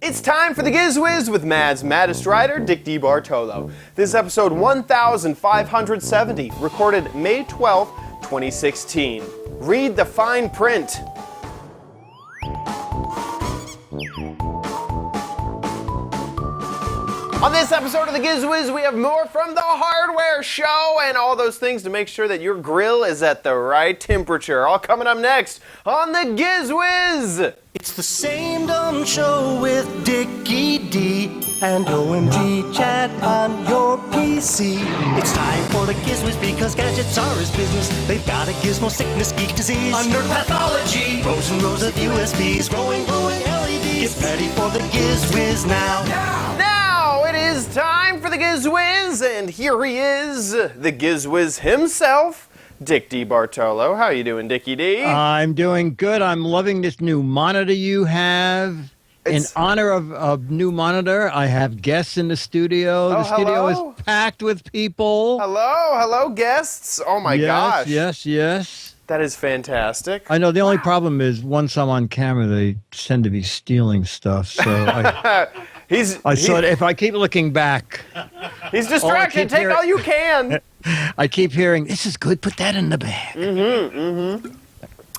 It's time for the Giz Wiz with Mad's maddest writer, Dick DeBartolo. This is episode 1570, recorded May 12th, 2016. Read the fine print. On this episode of the Giz Wiz, we have more from the hardware show and all those things to make sure that your grill is at the right temperature. All coming up next on the Giz Wiz. It's the same dumb show with Dickie D and OMG chat on your PC. It's time for the Giz Wiz because gadgets are his business. They've got a gizmo sickness, geek disease, under pathology, rows and rows of USBs, glowing LEDs. Get ready for the Giz Wiz now. Now it is time for the Giz Wiz, and here he is, the Giz Wiz himself, Dick DeBartolo. How you doing, Dickie D? I'm doing good. I'm loving this new monitor you have. In honor of new monitor, I have guests in the studio. The studio is packed with people. Hello, guests. Oh my gosh. Yes. That is fantastic. I know the only problem is once I'm on camera, they tend to be stealing stuff. So I thought if I keep looking back. He's distracted. Take all you can. I keep hearing, this is good, put that in the bag.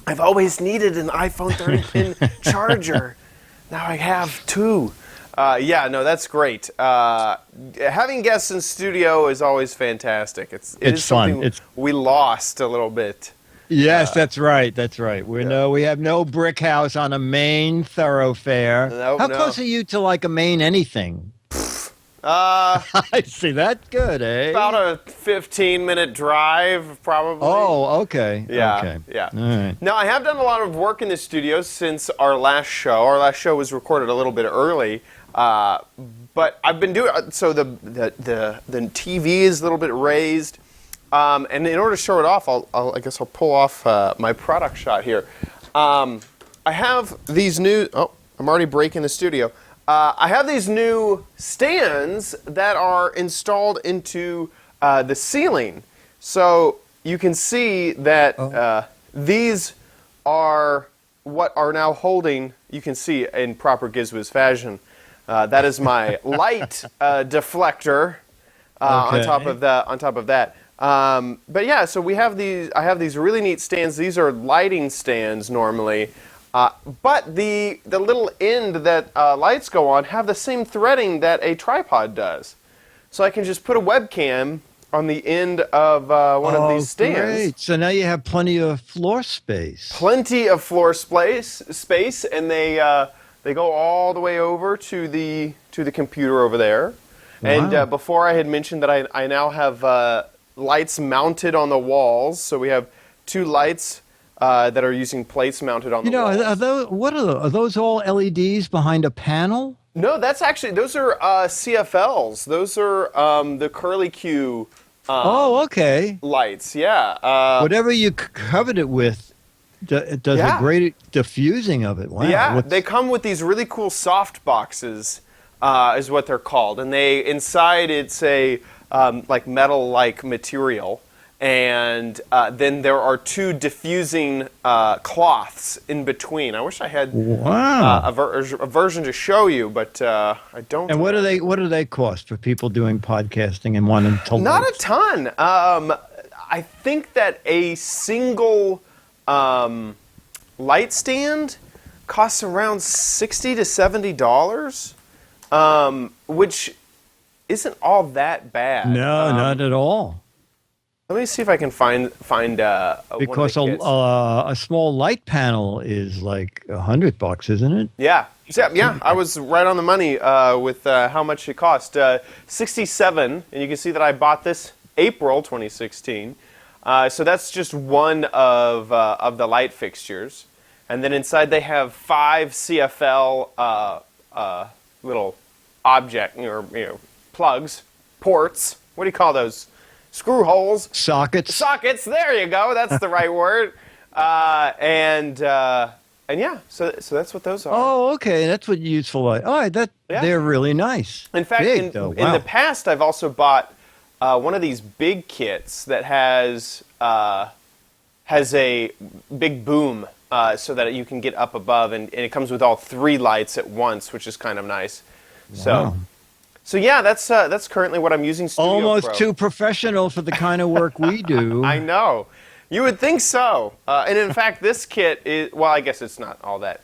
I've always needed an iPhone 30-pin charger. Now I have two. That's great. Having guests in studio is always fantastic. It is fun. Something we lost a little bit. Yes, that's right. We have no brick house on a main thoroughfare. How close are you to like a main anything? I see. That's good, eh? About a 15-minute drive, probably. Oh, okay. Yeah. Okay. Yeah. All right. Now, I have done a lot of work in the studio since our last show. Our last show was recorded a little bit early, but I've been doing so. The TV is a little bit raised, and in order to show it off, I guess I'll pull off my product shot here. I have these new. Oh, I'm already breaking the studio. I have these new stands that are installed into the ceiling. So you can see that these are what are now holding, you can see in proper Giz Wiz fashion. That is my light deflector on top of that. But yeah, so we have these. I have these really neat stands. These are lighting stands normally. But the little end that lights go on have the same threading that a tripod does. So I can just put a webcam on the end of one of these stands. Great. So now you have plenty of floor space. Plenty of floor space, and they go all the way over to the computer over there. Wow. And before I had mentioned that I now have lights mounted on the walls. So we have two lights that are using plates mounted on the walls. Are those all LEDs behind a panel? No, those are CFLs. Those are the curly Q lights. Yeah. Whatever you covered it with, it does a great diffusing of it. Wow. Yeah, they come with these really cool soft boxes, is what they're called, and inside it's a like metal-like material. And then there are two diffusing cloths in between. I wish I had a version to show you, but I don't. And what do they cost for people doing podcasting and wanting to? Not a ton. I think that a single light stand costs around $60 to $70, which isn't all that bad. No, not at all. Let me see if I can find because a small light panel is like $100, isn't it? Yeah. I was right on the money with how much it cost. $67, and you can see that I bought this April 2016. So that's just one of the light fixtures, and then inside they have 5 CFL little object plugs, ports. What do you call those? Screw holes. Sockets. There you go. That's the right word. And yeah, so that's what those are. Oh, okay. That's what useful light. Oh, they're really nice. In fact, in the past, I've also bought one of these big kits that has a big boom so that you can get up above, and it comes with all 3 lights at once, which is kind of nice. Wow. So yeah, that's currently what I'm using. Studio Almost Pro. too professional for the kind of work we do. I know. You would think so. And in fact, this kit is, well, I guess it's not all that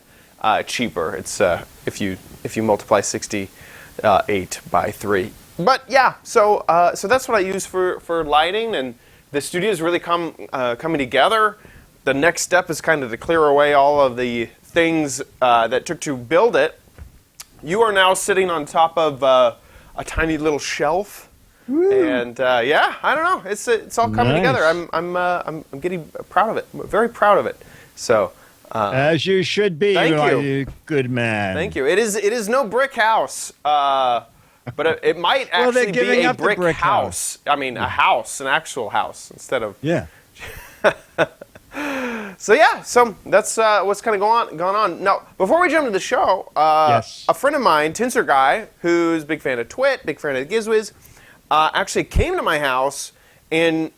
cheaper. It's if you multiply 68 by 3. But yeah, so that's what I use for lighting, and the studio's really coming together. The next step is kind of to clear away all of the things that took to build it. You are now sitting on top of a tiny little shelf. Woo. And yeah, I don't know. It's all coming together. I'm getting proud of it. I'm very proud of it. So as you should be. Thank you. You good man. Thank you. It is no brick house, but it might actually be a brick house. I mean, a house, an actual house, instead of So yeah, so that's what's kind of going on. Now, before we jump to the show, a friend of mine, Tinsor Guy, who's a big fan of Twit, big fan of Giz Wiz, actually came to my house, and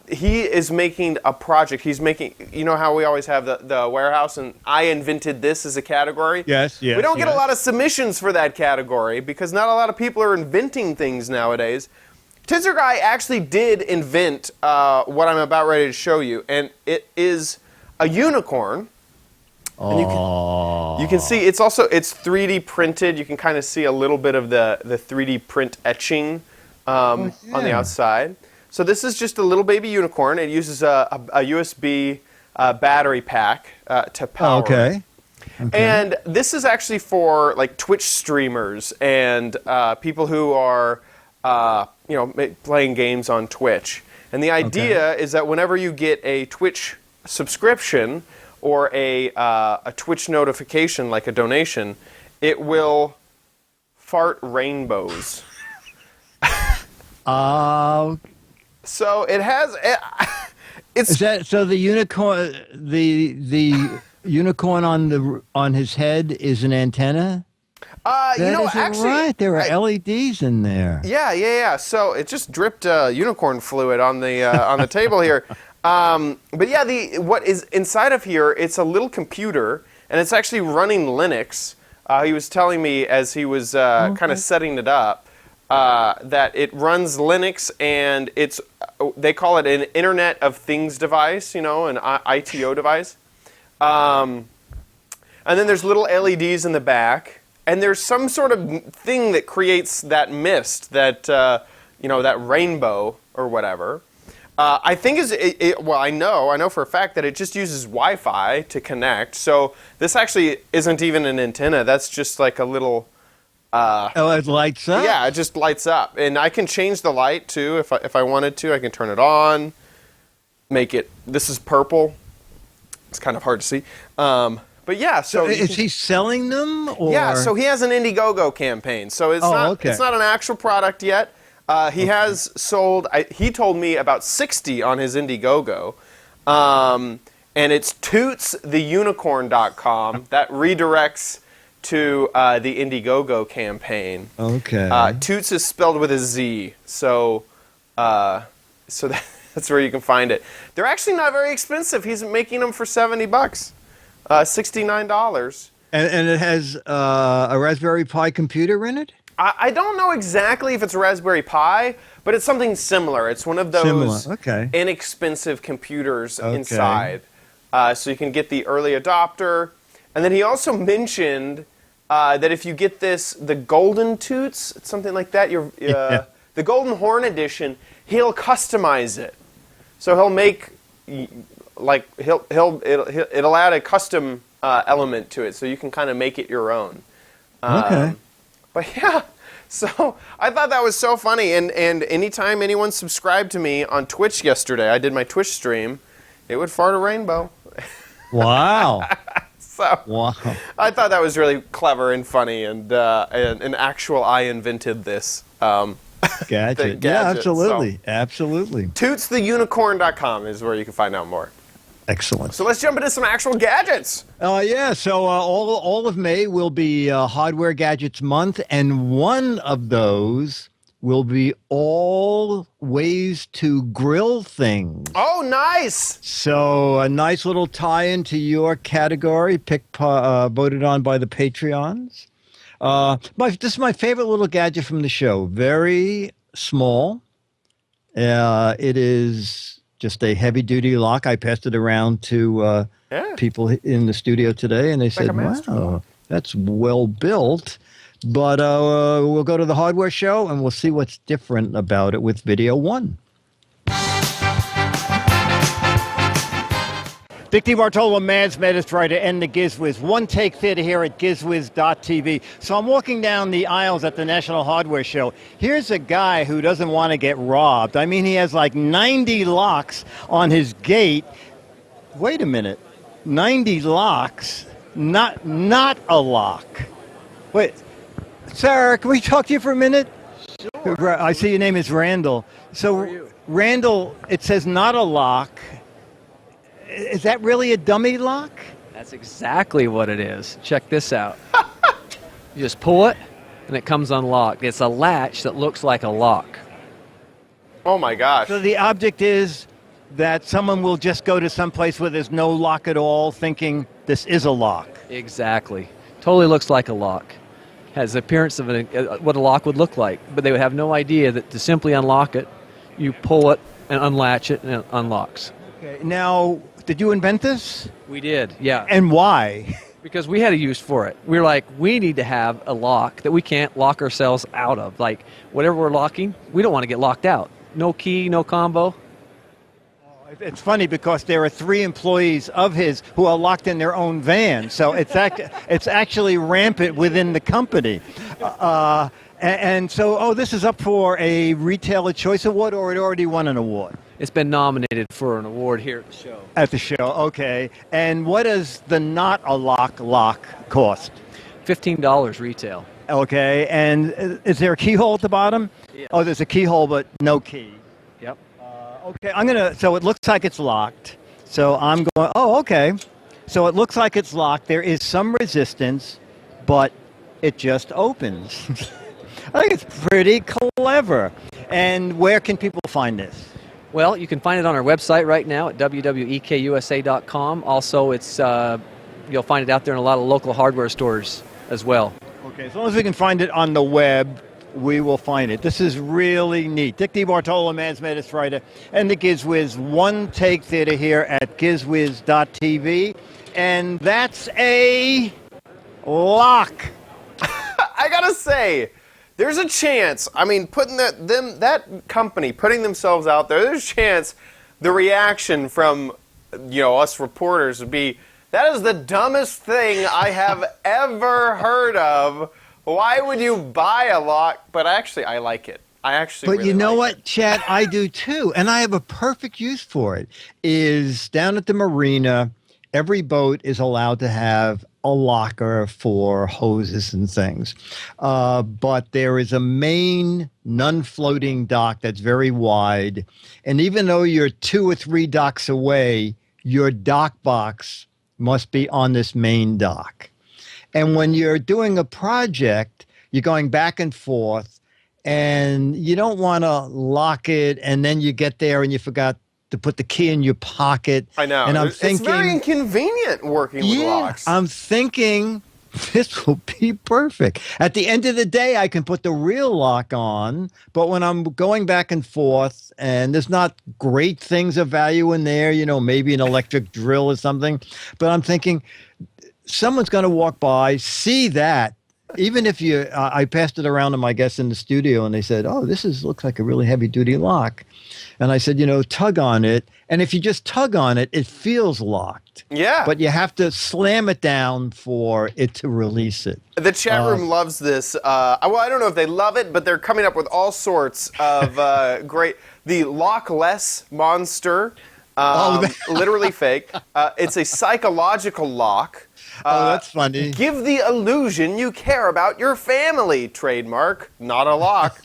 he is making a project. He's making, you know how we always have the warehouse, and I invented this as a category? Yes. We don't get a lot of submissions for that category because not a lot of people are inventing things nowadays. Tinsor Guy actually did invent what I'm about ready to show you, and it is a unicorn. And you can see it's 3D printed. You can kind of see a little bit of the 3D print etching on the outside. So this is just a little baby unicorn. It uses a USB battery pack to power. Okay. And this is actually for like Twitch streamers and people who are playing games on Twitch. And the idea is that whenever you get a Twitch subscription or a Twitch notification, like a donation, it will fart rainbows. So it has. Is that so? The unicorn, the unicorn on his head is an antenna. Actually, right. There are LEDs in there. Yeah. So it just dripped unicorn fluid on the table here. But yeah, what is inside of here? It's a little computer, and it's actually running Linux. He was telling me as he was kind of setting it up that it runs Linux, and they call it an Internet of Things device, an ITO device. And then there's little LEDs in the back. And there's some sort of thing that creates that mist, that that rainbow or whatever. I think I know for a fact that it just uses Wi-Fi to connect. So this actually isn't even an antenna. That's just like a little. It lights up. Yeah, it just lights up, and I can change the light too if I wanted to. I can turn it on, make it. This is purple. It's kind of hard to see. But yeah, so is he selling them? Or? Yeah, so he has an Indiegogo campaign. So it's not an actual product yet. He has sold. He told me about 60 on his Indiegogo, and it's tootstheunicorn.com that redirects to the Indiegogo campaign. Okay. Toots is spelled with a Z, so that's where you can find it. They're actually not very expensive. He's making them for $70. $69. And it has a Raspberry Pi computer in it? I don't know exactly if it's a Raspberry Pi, but it's something similar. It's one of those inexpensive computers inside. So you can get the early adopter. And then he also mentioned that if you get the Golden Toots, it's something like that, the Golden Horn Edition, he'll customize it. So he'll make... it'll add a custom element to it, so you can kind of make it your own. But yeah, so I thought that was so funny, and anytime anyone subscribed to me on Twitch yesterday, I did my Twitch stream, it would fart a rainbow. Wow. Wow. I thought that was really clever and funny, and actual I invented this. Gadget. Yeah, absolutely. Absolutely. Tootstheunicorn.com is where you can find out more. Excellent. So let's jump into some actual gadgets. So all of May will be Hardware Gadgets Month, and one of those will be all ways to grill things. Oh, nice. So a nice little tie-in to your category, voted on by the Patreons. This is my favorite little gadget from the show. Very small. It is just a heavy-duty lock. I passed it around to people in the studio today, and they said, wow, that's well built. But we'll go to the hardware show, and we'll see what's different about it with video one. Dick DeBartolo, Mads Medistrider, and the Giz Wiz. One Take Theater here at gizwiz.tv. So I'm walking down the aisles at the National Hardware Show. Here's a guy who doesn't want to get robbed. I mean, he has like 90 locks on his gate. Wait a minute. 90 locks? Not a lock. Wait. Sir, can we talk to you for a minute? Sure. I see your name is Randall. So, Randall, it says not a lock. Is that really a dummy lock? That's exactly what it is. Check this out. You just pull it, and it comes unlocked. It's a latch that looks like a lock. Oh, my gosh. So the object is that someone will just go to some place where there's no lock at all, thinking this is a lock. Exactly. Totally looks like a lock. Has the appearance of what a lock would look like, but they would have no idea that to simply unlock it, you pull it and unlatch it, and it unlocks. Okay. Now, did you invent this? We did, yeah. And why? Because we had a use for it. We were like, we need to have a lock that we can't lock ourselves out of. Like, whatever we're locking, we don't want to get locked out. No key, no combo. It's funny because there are 3 employees of his who are locked in their own van. So it's actually rampant within the company. And so, this is up for a Retailer Choice Award, or it already won an award? It's been nominated for an award here at the show. At the show, okay. And what does the not a lock cost? $15 retail. Okay, and is there a keyhole at the bottom? Yeah. Oh, there's a keyhole, but no key. Yep. Okay, so it looks like it's locked. So I'm going, okay. So it looks like it's locked. There is some resistance, but it just opens. I think it's pretty clever. And where can people find this? Well, you can find it on our website right now at www.ekusa.com. Also, it's you'll find it out there in a lot of local hardware stores as well. Okay, as long as we can find it on the web, we will find it. This is really neat. Dick DeBartolo, Mads Medistrider, and the Giz Wiz. One Take Theater here at gizwiz.tv. And that's a lock. I gotta say, there's a chance. I mean, putting that company putting themselves out there, there's a chance the reaction from us reporters would be, that is the dumbest thing I have ever heard of. Why would you buy a lock? But actually, I like it. But really you know what, Chad? I do too, and I have a perfect use for it. Is down at the marina, every boat is allowed to have a locker for hoses and things. But there is a main non-floating dock that's very wide. And even though you're 2 or 3 docks away, your dock box must be on this main dock. And when you're doing a project, you're going back and forth, and you don't want to lock it, and then you get there and you forgot to put the key in your pocket. I know. And I'm thinking, it's very inconvenient working with locks. I'm thinking this will be perfect. At the end of the day, I can put the real lock on, but when I'm going back and forth and there's not great things of value in there, maybe an electric drill or something, but I'm thinking someone's going to walk by, see that. Even if I passed it around to my guests in the studio, and they said, looks like a really heavy-duty lock. And I said, tug on it. And if you just tug on it, it feels locked. Yeah. But you have to slam it down for it to release it. The chat room loves this. I don't know if they love it, but they're coming up with all sorts of great. The lockless monster, literally fake. It's a psychological lock. That's funny. Give the illusion you care about your family. Trademark, not a lock.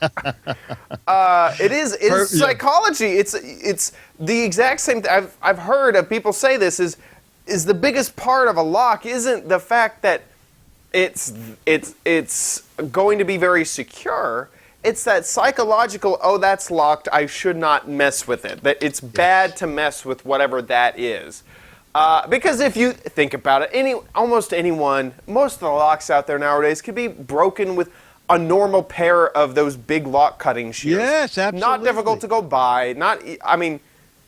It is psychology. It's the exact same thing. I've heard of people say this is the biggest part of a lock isn't the fact that it's going to be very secure. it's that psychological, oh, that's locked, I should not mess with it. That it's bad to mess with whatever that is. Because if you think about it, almost anyone, most of the locks out there nowadays can be broken with a normal pair of those big lock cutting shears. Yes, absolutely. Not difficult to go buy.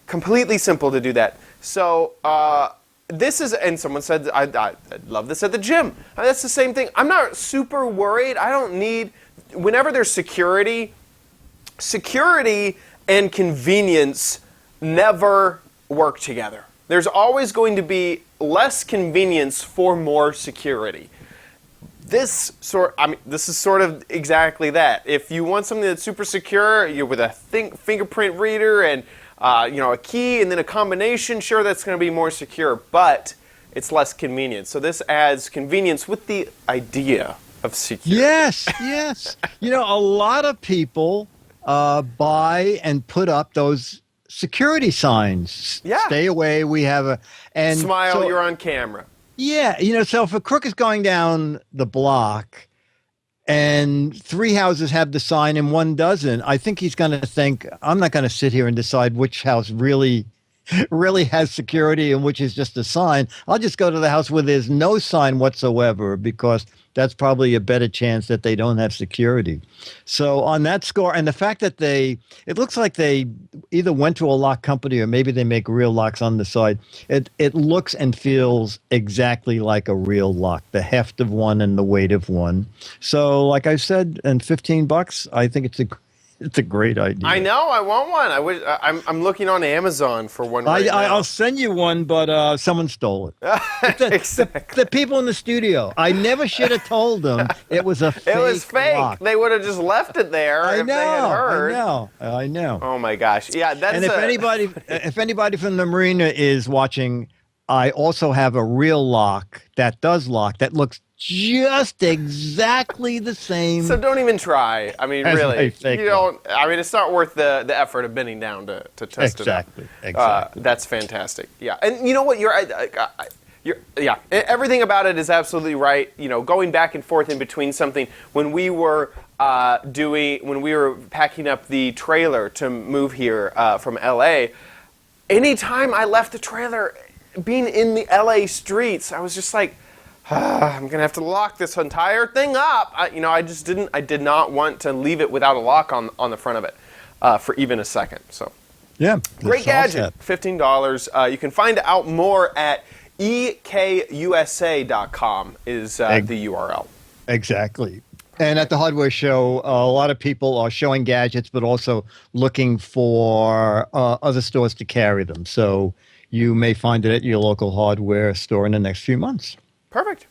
Completely simple to do that. So this is, and someone said, I love this at the gym. That's the same thing. I'm not super worried. I don't need, whenever there's security and convenience never work together. There's always going to be less convenience for more security. This is sort of exactly that. If you want something that's super secure, you're with a fingerprint reader and a key and then a combination, sure, that's going to be more secure, but it's less convenient. So this adds convenience with the idea of security. Yes. A lot of people buy and put up those security signs. Yeah. Stay away. We have smile. You're on camera. Yeah. So if a crook is going down the block and 3 houses have the sign and 1 doesn't, I think he's going to think, I'm not going to sit here and decide which house really has security and which is just a sign. I'll just go to the house where there's no sign whatsoever, because that's probably a better chance that they don't have security. So on that score, and the fact that it looks like they either went to a lock company or maybe they make real locks on the side. It looks and feels exactly like a real lock, the heft of one and the weight of one. So like I said, and $15, I think it's a great idea. I know. I want one. I'm looking on Amazon for one right now. I'll send you one, but someone stole it. Exactly. The people in the studio. I never should have told them it was a fake. It was fake. Lock. They would have just left it there if they had heard. I know. Oh my gosh. Yeah. And if anybody from the marina is watching, I also have a real lock that does lock that looks just exactly the same. So don't even try. I mean, really, you don't. I mean, it's not worth the effort of bending down to test it out. Exactly. That's fantastic. Yeah, and you know what? Everything about it is absolutely right. Going back and forth in between something when we were packing up the trailer to move here from LA. Anytime I left the trailer, being in the LA streets, I was just like, I'm gonna have to lock this entire thing up. I did not want to leave it without a lock on the front of it for even a second. So, yeah, great gadget, $15. You can find out more at ekusa.com is the URL. Exactly. And at the hardware show, a lot of people are showing gadgets, but also looking for other stores to carry them. So you may find it at your local hardware store in the next few months. Perfect.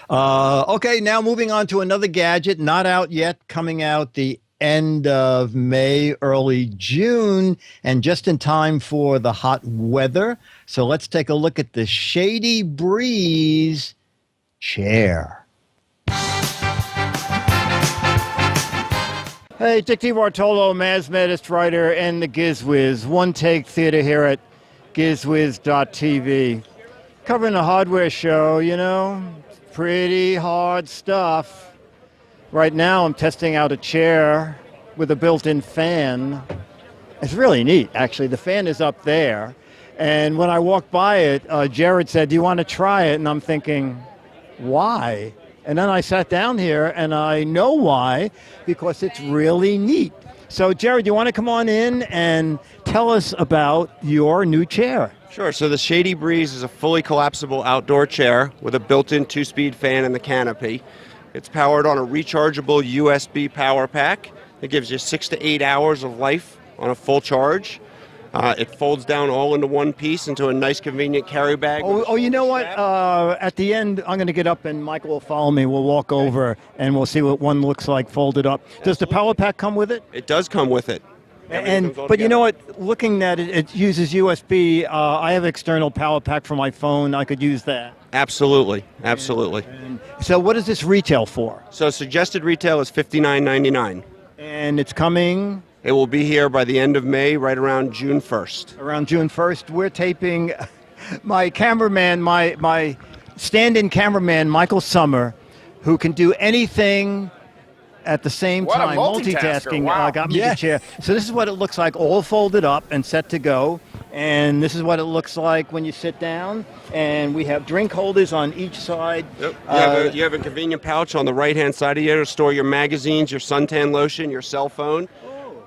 Okay, now moving on to another gadget, not out yet, coming out the end of May, early June, and just in time for the hot weather. So let's take a look at the Shady Breeze chair. Hey, Dick DiBartolo, Mathematics writer, and the Giz Wiz. One Take Theater here at gizwiz.tv. Covering the hardware show, pretty hard stuff. Right now I'm testing out a chair with a built-in fan. It's really neat, actually. The fan is up there. And when I walked by it, Jared said, do you want to try it? And I'm thinking, why? And then I sat down here, and I know why, because it's really neat. So, Jared, you want to come on in and tell us about your new chair? Sure. So the Shady Breeze is a fully collapsible outdoor chair with a built-in 2-speed fan in the canopy. It's powered on a rechargeable USB power pack. It gives you 6 to 8 hours of life on a full charge. It folds down all into one piece into a nice, convenient carry bag. You know what? At the end, I'm going to get up and Michael will follow me. We'll walk over and we'll see what one looks like folded up. Absolutely. Does the power pack come with it? It does come with it. But you know what? Looking at it, it uses USB. I have external power pack for my phone. I could use that. Absolutely. So what does this retail for? So suggested retail is $59.99. And it's coming? It will be here by the end of May, right around June 1st. Around June 1st. We're taping my cameraman, my stand-in cameraman, Michael Summer, who can do anything at the same What a time, multitasker. Wow. got me the chair. So this is what it looks like, all folded up and set to go. And this is what it looks like when you sit down. And we have drink holders on each side. Yep. You have a convenient pouch on the right-hand side of you to store your magazines, your suntan lotion, your cell phone.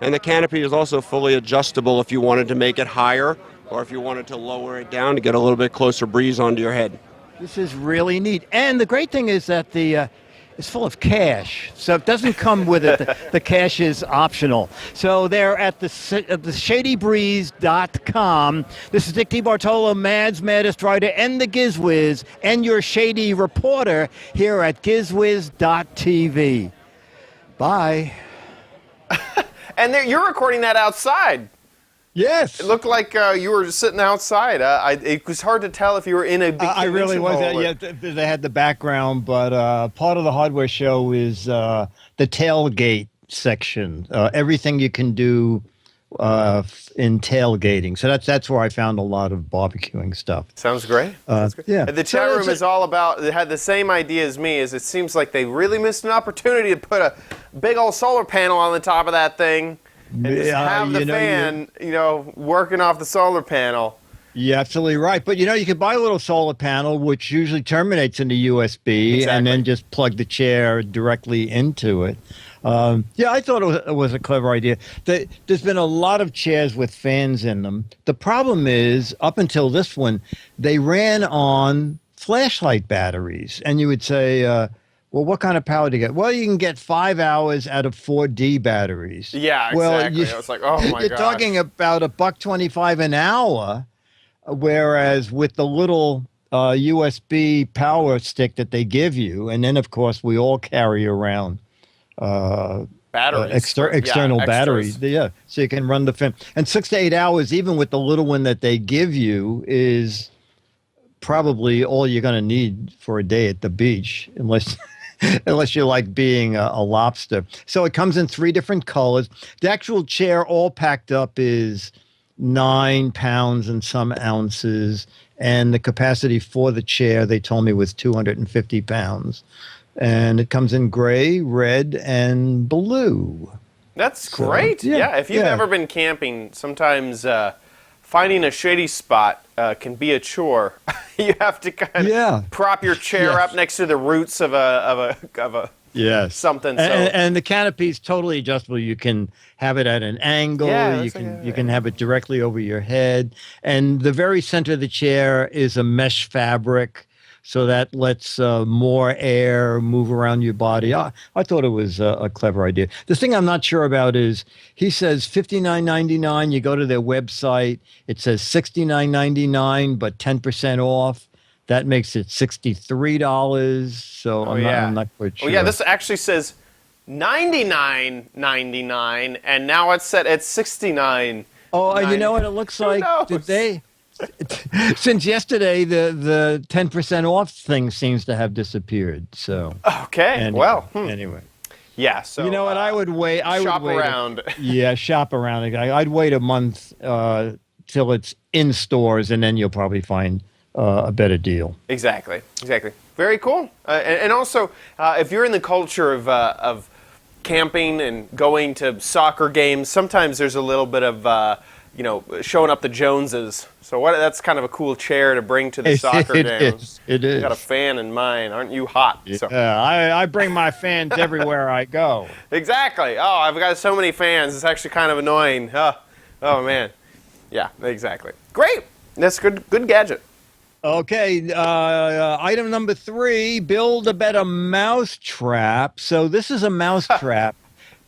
And the canopy is also fully adjustable if you wanted to make it higher or if you wanted to lower it down to get a little bit closer breeze onto your head. This is really neat. And the great thing is that it's full of cash, so it doesn't come with it. The cash is optional. So they're at the shadybreeze.com. This is Dick DeBartolo, Mads Maddest Writer, and the Giz Wiz, and your shady reporter here at gizwiz.tv. Bye. And you're recording that outside. Yes. It looked like you were sitting outside. It was hard to tell if you were in a big I really was. Yeah, they had the background, but part of the hardware show is the tailgate section. Everything you can do in tailgating. So that's where I found a lot of barbecuing stuff. Sounds great. Yeah. And the chat room is all about, it had the same idea as me, is it seems like they really missed an opportunity to put a big old solar panel on the top of that thing. And just have the fan, working off the solar panel. You're absolutely right. But, you could buy a little solar panel, which usually terminates into USB, and then just plug the chair directly into it. I thought it was a clever idea. There's been a lot of chairs with fans in them. The problem is, up until this one, they ran on flashlight batteries. And you would say... well, what kind of power do you get? Well, you can get 5 hours out of 4D batteries. Yeah, exactly. I was like, oh my god. You're talking about $1.25 an hour, whereas with the little USB power stick that they give you, and then of course we all carry around batteries, external batteries. Yeah, so you can run the fan. And 6 to 8 hours, even with the little one that they give you, is probably all you're going to need for a day at the beach, unless you like being a lobster. So it comes in 3 different colors. The actual chair all packed up is 9 pounds and some ounces, and the capacity for the chair, they told me, was 250 pounds. And it comes in gray, red, and blue. That's great. Yeah, if you've ever been camping, sometimes finding a shady spot can be a chore. You have to kind of prop your chair up next to the roots of a something. And the canopy is totally adjustable. You can have it at an angle. You can have it directly over your head. And the very center of the chair is a mesh fabric, so that lets more air move around your body. I thought it was a clever idea. The thing I'm not sure about is he says $59.99. You go to their website, it says $69.99, but 10% off. That makes it $63. So I'm not quite sure. Oh yeah, this actually says $99.99, and now it's set at $69. Oh, and you know what it looks like? Did they? Since yesterday, the 10% off thing seems to have disappeared. So anyway, yeah. So you know what? I would wait. Shop around. Shop around. I'd wait a month till it's in stores, and then you'll probably find a better deal. Exactly. Very cool. And also, if you're in the culture of camping and going to soccer games, sometimes there's a little bit of showing up the Joneses. So that's kind of a cool chair to bring to the soccer games. It is. You got a fan in mine. Aren't you hot? Yeah, I bring my fans everywhere I go. Exactly. Oh, I've got so many fans. It's actually kind of annoying. Oh man. Yeah, exactly. Great. That's good gadget. Okay, item number 3, build a better mousetrap. So this is a mousetrap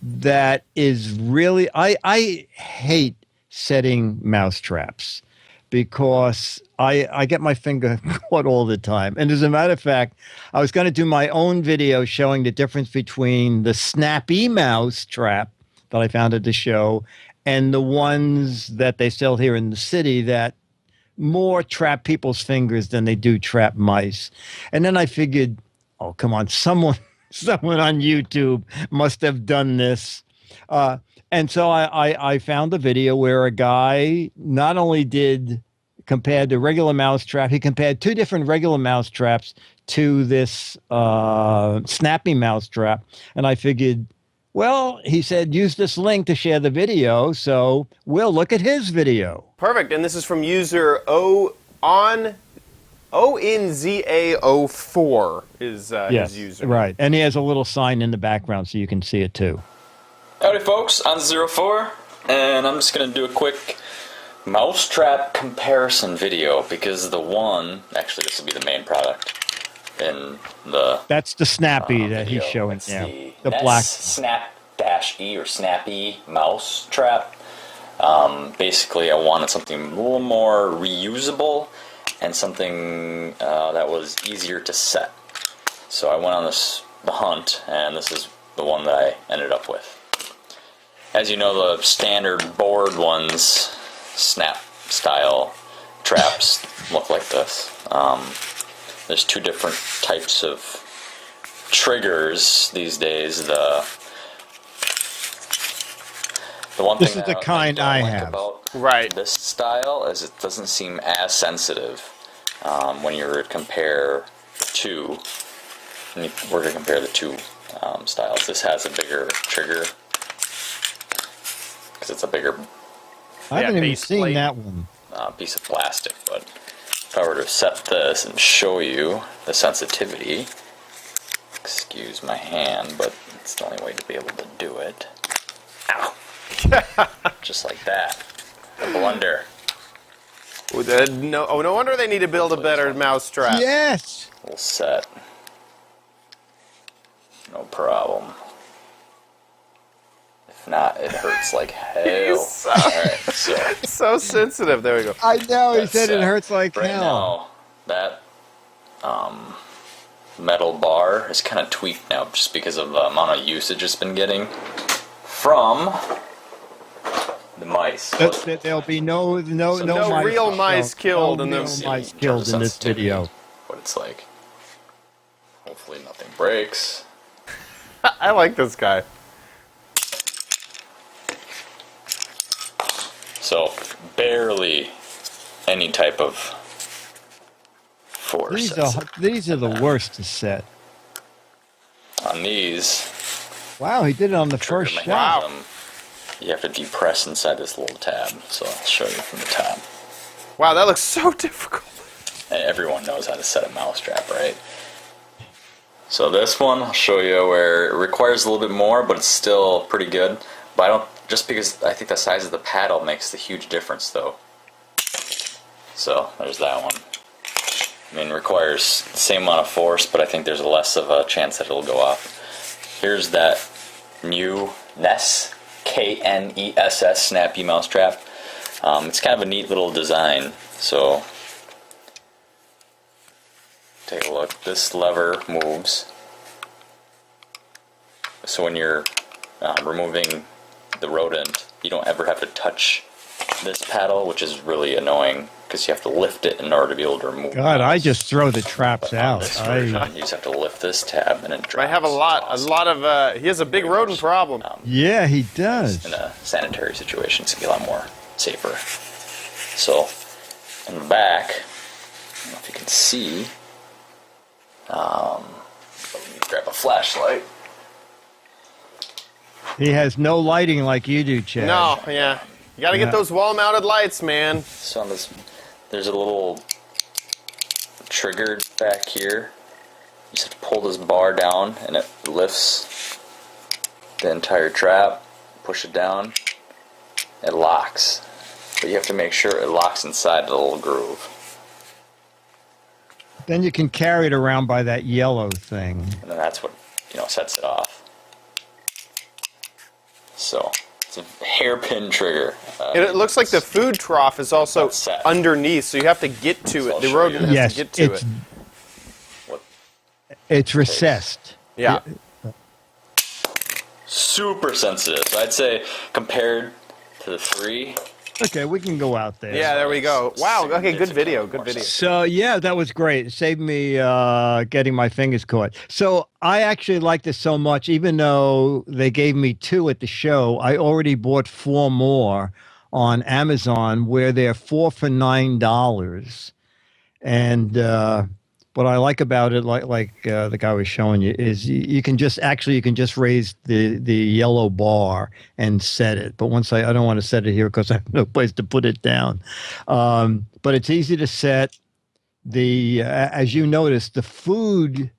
that is really, I hate setting mousetraps because I get my finger caught all the time. And as a matter of fact, I was going to do my own video showing the difference between the Snappy mousetrap that I found at the show and the ones that they sell here in the city that more trap people's fingers than they do trap mice. And then I figured, oh, come on, someone on YouTube must have done this. And so I found a video where a guy not only compared the regular mousetrap, he compared 2 different regular mousetraps to this Snappy mousetrap. And I figured Well, he said use this link to share the video, so we'll look at his video. Perfect. And this is from user ONZA04 is his user. Right. And he has a little sign in the background so you can see it too. Howdy folks, on 04, and I'm just going to do a quick mousetrap comparison video because actually this will be the main product in the... That's the Snappy that video. he's showing It's now. The The black. Snap-E or Snappy mouse trap. Basically I wanted something a little more reusable and something that was easier to set. So I went on the hunt, and this is the one that I ended up with. As you know, the standard board ones, snap style traps look like this. There's two different types of triggers these days. The one This thing is the that kind don't I like have. about Right. this style is it doesn't seem as sensitive when you were to compare the two. When you were to compare the two styles, this has a bigger trigger because it's a bigger I haven't even base seen plate. that one. piece of plastic. But if I were to set this and show you the sensitivity, excuse my hand, but it's the only way to be able to do it. Ow! Just like that. A blunder. No wonder they need to build a better mousetrap. Yes. We'll set. No problem. If not, it hurts like hell. Alright, so So sensitive. There we go. I know. He that's said it set. hurts like right hell. now, that metal bar is kind of tweaked now just because of the amount of usage it's been getting from the mice. There'll be no real mice killed no in real this. mice In killed terms in of this sensitivity, video. what it's like. Hopefully nothing breaks. I like this guy. So, barely any type of force. These are the worst to set. On these, Wow, he did it on the trigger first shot. mechanism, you have to depress inside this little tab. So I'll show you from the top. Wow, that looks so difficult. And everyone knows how to set a mousetrap, right? So this one, I'll show you where it requires a little bit more, but it's still pretty good. But I don't, just because I think the size of the paddle makes the huge difference, though. So there's that one. I mean, it requires the same amount of force, but I think there's less of a chance that it'll go off. Here's that new Ness, Kness Snappy mousetrap. It's kind of a neat little design. So take a look. This lever moves. So when you're removing the rodent, you don't ever have to touch this paddle, which is really annoying because you have to lift it in order to be able to remove. God, I just throw the traps But on out. this version, you just have to lift this tab and it drops. I have a lot of. He has a big rodent problem. Yeah, he does. In a sanitary situation, it's gonna be a lot more safer. So, in the back, I don't know if you can see. Let me grab a flashlight. He has no lighting like you do, Chad. No, yeah. You gotta get those wall-mounted lights, man. So on this, there's a little trigger back here. You just have to pull this bar down, and it lifts the entire trap. Push it down. It locks, but you have to make sure it locks inside the little groove. Then you can carry it around by that yellow thing. And then that's what, sets it off. So, it's a hairpin trigger. It looks like the food trough is also That's set. underneath, so you have to get to So it. I'll The show rodent you. has Yes, to get to it. it's recessed. Yeah. Super sensitive. So I'd say compared to the 3, Okay, we can go out there. Yeah, there we go. Wow, okay, good video, good video. So, yeah, that was great. It saved me getting my fingers caught. So I actually liked this so much, even though they gave me 2 at the show, I already bought 4 more on Amazon where they're 4 for $9. And what I like about it, like the guy was showing you, is you can just raise the yellow bar and set it. But I don't want to set it here because I have no place to put it down. But it's easy to set. As you notice, the food,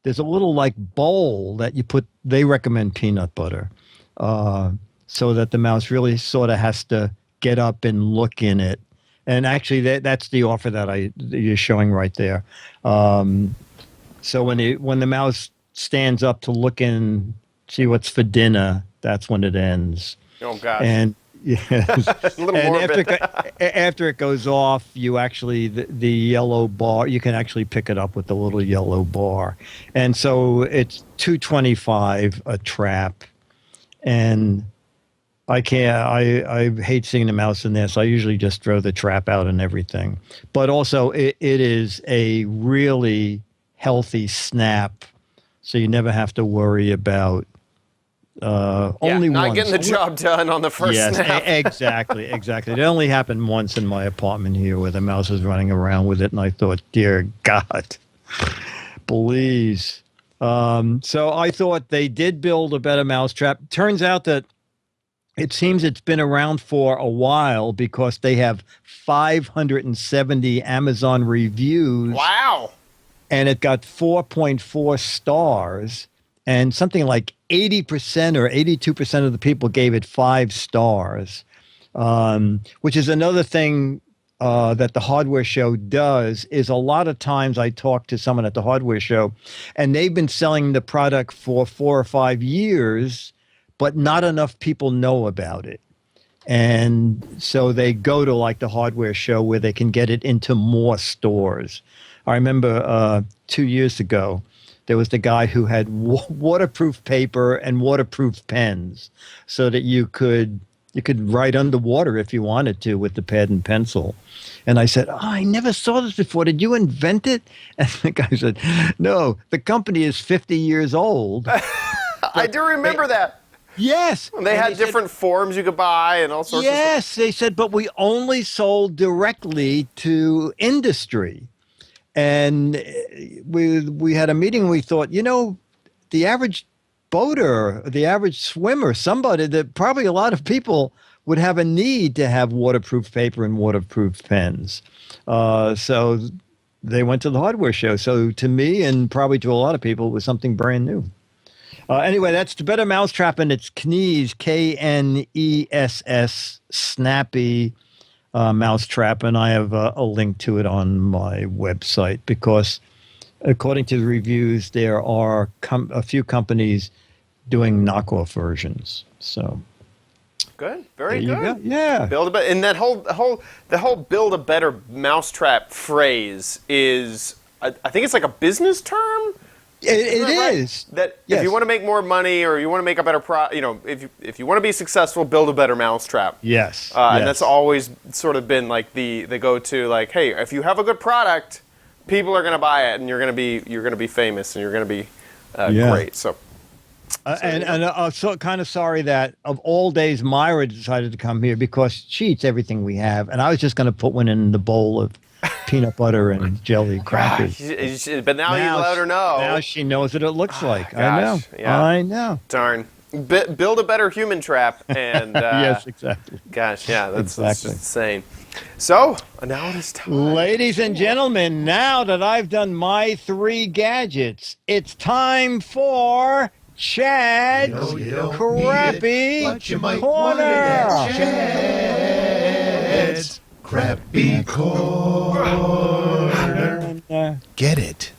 there's a little like bowl that you put. They recommend peanut butter, so that the mouse really sort of has to get up and look in it. And actually, that's the offer that you're showing right there. So when the mouse stands up to look and see what's for dinner, that's when it ends. Oh gosh. And yes. A little morbid. After it goes off, you actually the yellow bar, you can actually pick it up with the little yellow bar. And so it's $225 a trap, and I hate seeing the mouse in there, so I usually just throw the trap out and everything. But also, it is a really healthy snap, so you never have to worry about only not once. Getting the job done on the first snap. Exactly. It only happened once in my apartment here where the mouse was running around with it, and I thought, dear God, please. So I thought they did build a better mousetrap. Turns out that it seems it's been around for a while because they have 570 Amazon reviews. Wow. And it got 4.4 stars. And something like 80% or 82% of the people gave it 5 stars, which is another thing that the hardware show does. Is a lot of times I talk to someone at the hardware show, and they've been selling the product for 4 or 5 years, but not enough people know about it. And so they go to like the hardware show where they can get it into more stores. I remember 2 years ago, there was the guy who had waterproof paper and waterproof pens so that you could write underwater if you wanted to with the pad and pencil. And I said, I never saw this before. Did you invent it? And the guy said, no, the company is 50 years old. I do remember that. Yes. They had different forms you could buy and all sorts of stuff. Yes, they said, but we only sold directly to industry. And we had a meeting. We thought, the average boater, the average swimmer, somebody that probably a lot of people would have a need to have waterproof paper and waterproof pens. So they went to the hardware show. So to me and probably to a lot of people, it was something brand new. Anyway, that's the Better Mousetrap, and it's Knees, Kness, Snappy Mousetrap, and I have a link to it on my website because, according to the reviews, there are a few companies doing knockoff versions. So good, very good. Yeah, build a better, and that whole build a better mousetrap phrase is, I think it's like a business term. It is. That yes. If you want to make more money or you want to make a better if you want to be successful, build a better mousetrap. Yes. And that's always sort of been like the go-to, like, hey, if you have a good product, people are going to buy it, and you're going to be famous, and you're going to be great. So. I'm so kind of sorry that of all days Myra decided to come here because she eats everything we have, and I was just going to put one in the bowl of peanut butter and jelly crackers. But now you let her know. Now she knows what it looks like. Gosh, I know. Darn. Build a better human trap. And yes, exactly. Gosh, that's just insane. So, now it is time. Ladies and gentlemen, now that I've done my 3 gadgets, it's time for Chad's Crappy Corner. Chad's Crappy Corner. Get it.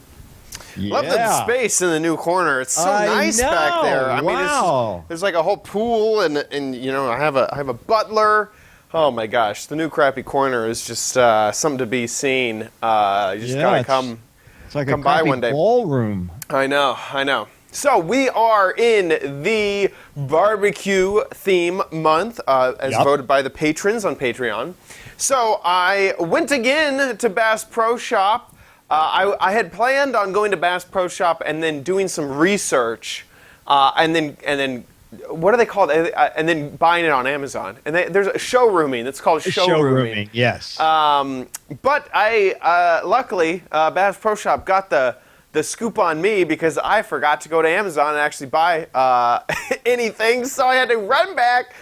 Yeah. Love the space in the new corner. It's so nice back there. I mean, there's like a whole pool, and I have a butler. Oh my gosh, the new crappy corner is just something to be seen. You just gotta come. It's like come a by one day. Ballroom. I know. So we are in the barbecue theme month, as voted by the patrons on Patreon. So I went again to Bass Pro Shop. I had planned on going to Bass Pro Shop and then doing some research, and then what are they called? And then buying it on Amazon. And there's a showrooming. That's called showrooming. Yes. But I luckily Bass Pro Shop got the scoop on me because I forgot to go to Amazon and actually buy anything. So I had to run back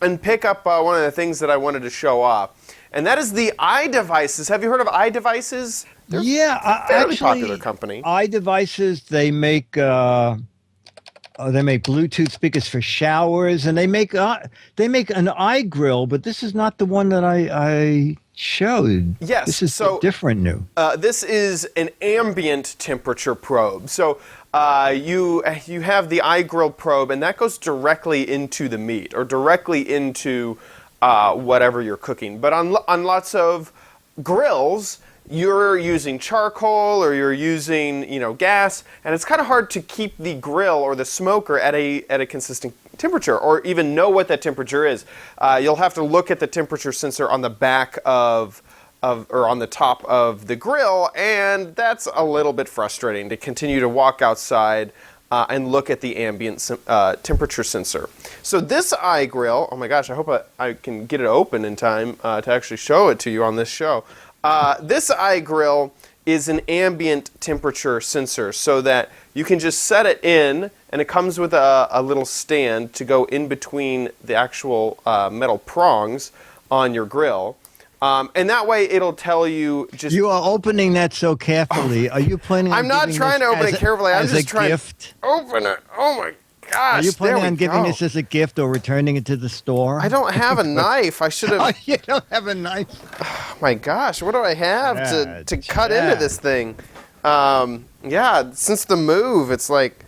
and pick up one of the things that I wanted to show off. And that is the iDevices. Have you heard of iDevices? They're a fairly popular company. iDevices, they make Bluetooth speakers for showers, and they make an iGrill, but this is not the one that I showed. Yes, this is different new. This is an ambient temperature probe. So you have the iGrill probe, and that goes directly into the meat or directly into whatever you're cooking. But on lots of grills, you're using charcoal or you're using gas, and it's kind of hard to keep the grill or the smoker at a consistent temperature or even know what that temperature is. You'll have to look at the temperature sensor on the back or on the top of the grill, and that's a little bit frustrating to continue to walk outside and look at the ambient temperature sensor. So this iGrill, oh my gosh, I hope I can get it open in time to actually show it to you on this show. This iGrill is an ambient temperature sensor so that you can just set it in, and it comes with a little stand to go in between the actual metal prongs on your grill. And that way it'll tell you just... You are opening that so carefully. Are you planning on I'm not trying to open it carefully. I'm just trying to open it. Oh my gosh. Are you planning on giving this as a gift or returning it to the store? I don't have a knife. I should have... Oh, you don't have a knife? Oh my gosh. What do I have to cut into this thing? Yeah, since the move, it's like...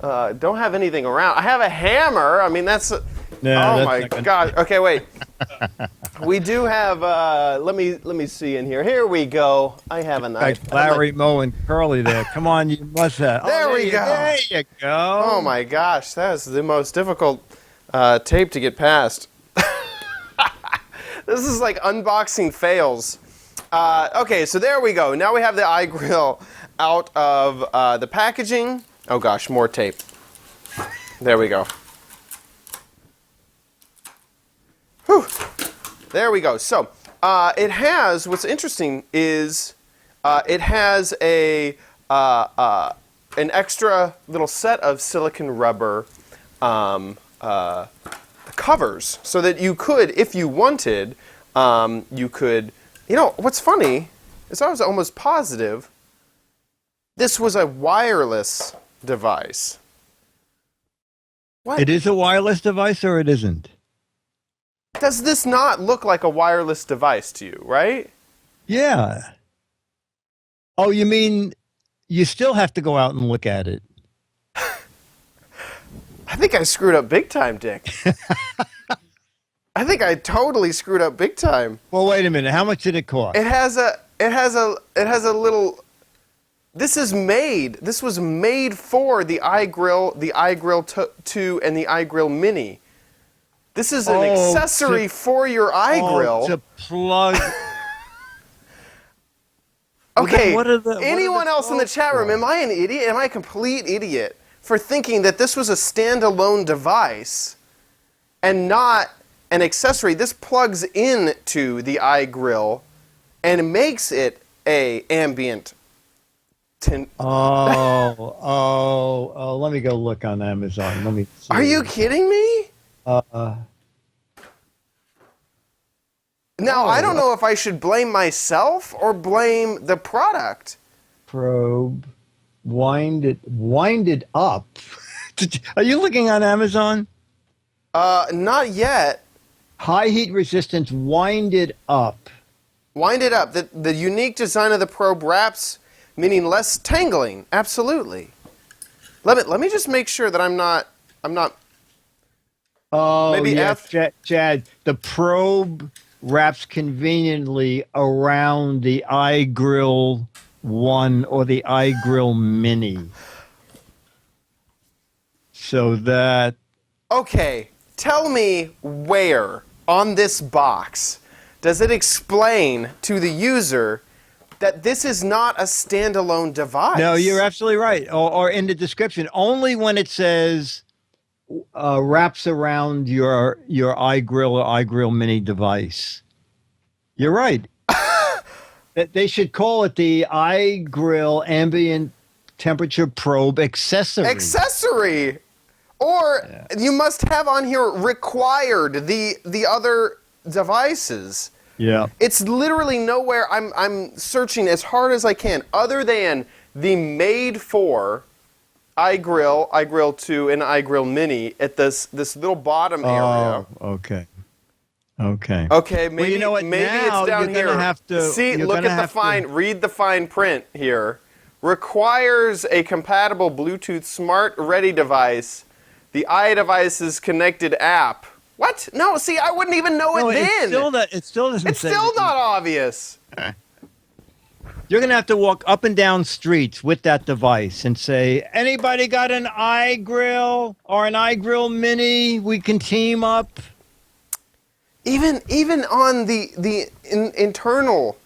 don't have anything around. I have a hammer. I mean, that's... oh my God. Okay, wait. We do have. Let me see in here. Here we go. I have a knife. Larry, Moe, and Curly there. Come on, you must have. There we go. There you go. Oh my gosh, that is the most difficult tape to get past. This is like unboxing fails. Okay, so there we go. Now we have the iGrill out of the packaging. Oh gosh, more tape. There we go. Whew. There we go. So it has, what's interesting is it has an extra little set of silicone rubber covers so that you could, if you wanted, you could, what's funny is I was almost positive this was a wireless device. What? It is a wireless device or it isn't? Does this not look like a wireless device to you, right? Yeah. Oh, you mean you still have to go out and look at it? I think I screwed up big time, Dick. I think I totally screwed up big time. Well, wait a minute. How much did it cost? It has a little. This was made for the iGrill 2 and the iGrill Mini. This is an accessory for your iGrill. To plug. Okay, anyone else in the chat room, am I an idiot? Am I a complete idiot for thinking that this was a standalone device and not an accessory? This plugs into the iGrill and makes it a ambient. Let me go look on Amazon. Let me see. Are you kidding me? Now, I don't know if I should blame myself or blame the product. Probe. Wind it up. Are you looking on Amazon? Not yet. High heat resistance, wind it up. Wind it up. The unique design of the probe wraps, meaning less tangling. Absolutely. Let me just make sure that I'm not. Oh, maybe yes, Chad. The probe wraps conveniently around the iGrill 1 or the iGrill Mini. So that... Okay, tell me where on this box does it explain to the user that this is not a standalone device? No, you're absolutely right. Or in the description, only when it says wraps around your iGrill or iGrill Mini device. You're right. They should call it the iGrill Ambient Temperature Probe Accessory. Accessory! Or you must have on here required the other devices. Yeah. It's literally nowhere. I'm searching as hard as I can, other than the made for iGrill, iGrill 2, and iGrill Mini at this little bottom area. Oh, okay. Okay. Okay, maybe, well, you know what? maybe now it's down you're here. Have to, see, look at the fine, read the fine print here. Requires a compatible Bluetooth Smart Ready device, the iDevices connected app. What? No, see, I wouldn't even know it then. It still doesn't It's say still not obvious. You're going to have to walk up and down streets with that device and say, anybody got an iGrill or an iGrill Mini? We can team up. Even on the internal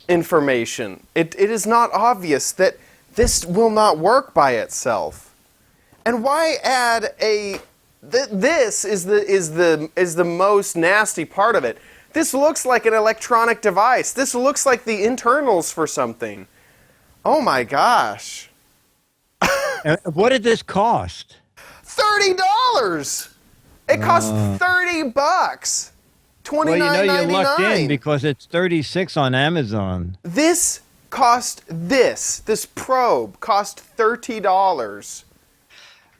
information, it is not obvious that this will not work by itself. And why add a? This is the most nasty part of it. This looks like an electronic device. This looks like the internals for something. Oh my gosh! What did this cost? $30. It cost $30. Well, you're lucked in because it's $36 on Amazon. This probe cost $30.